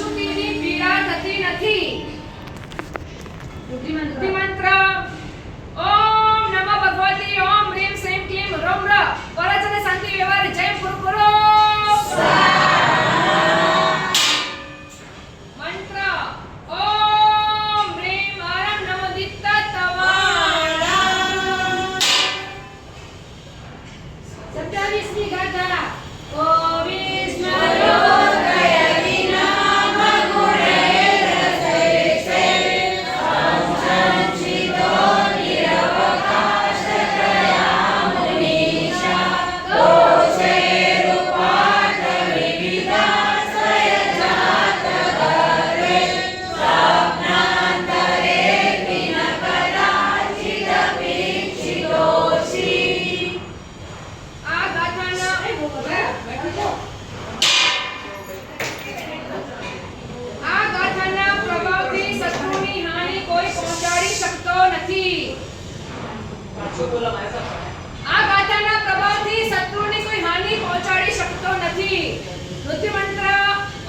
અશુદ્ધિની પીડા થતી નથી. વૃદ્ધિ મંત્ર ઓમ નમઃ ભગવતી ઓમ રીમ શ્રીમ ક્લીમ રમ ર પરચને શાંતિ વ્યવહાર જય ગુરુ ગુરુ મંત્ર ઓમ રીમ આરમ નમો દિત્ત તવાણા 27મી ગાથા ઓ વિષ્ણુ આ ગાથાના પ્રભાવથી શત્રુની કોઈ હાનિ પહોંચાડી શકતો નથી. મૃત્યુ મંત્ર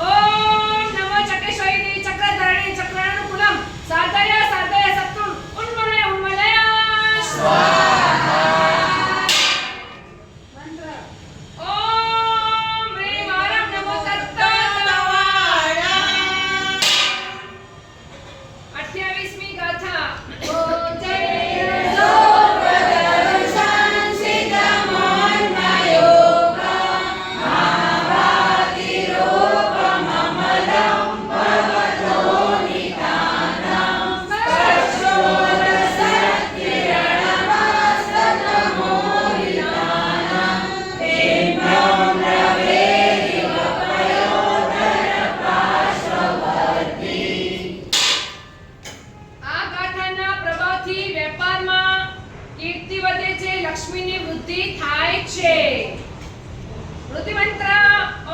ઓમ નમો ચકેશ્વરી ચક્રધરણી ચક્રાનુકૂલમ સાધય સાધય શત્રુ ઉન્મલય ઉન્મલય સ્વાહા. મંત્ર ઓમ રીમ આરમ નમો તત્ત તવાણા 28મી ગાથા ઓ જય લક્ષ્મીની વૃદ્ધિ થાય છે. વૃદ્ધિ મંત્ર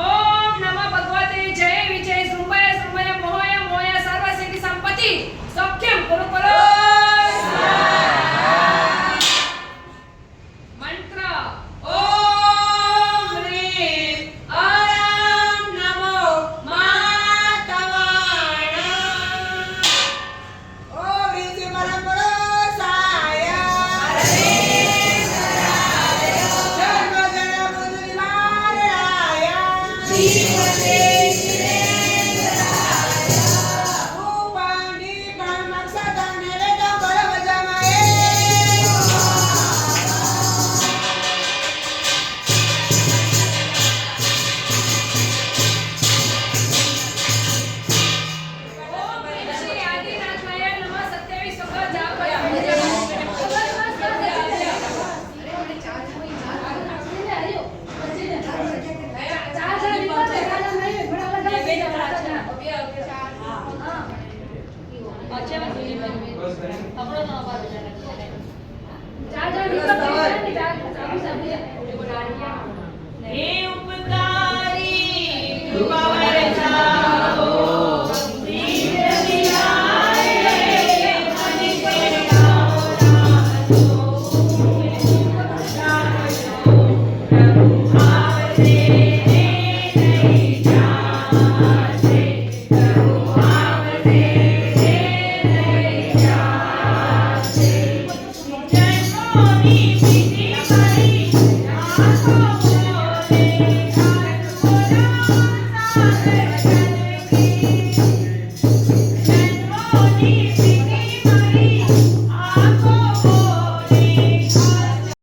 ઓમ નમઃ ભગવતે જય વિજય સૃંભય સૃંભય મોહય મોહય સર્વ સિદ્ધિ સંપત્તિ સૌખ્યમ ગુરુ ગુરુ સ્વાહા. મંત્ર ઓમ રીમ આરમ નમો માતવાણા ઓમ રીતિ પરમ ગુરુ સાયા હે ઉપકારી કૃપા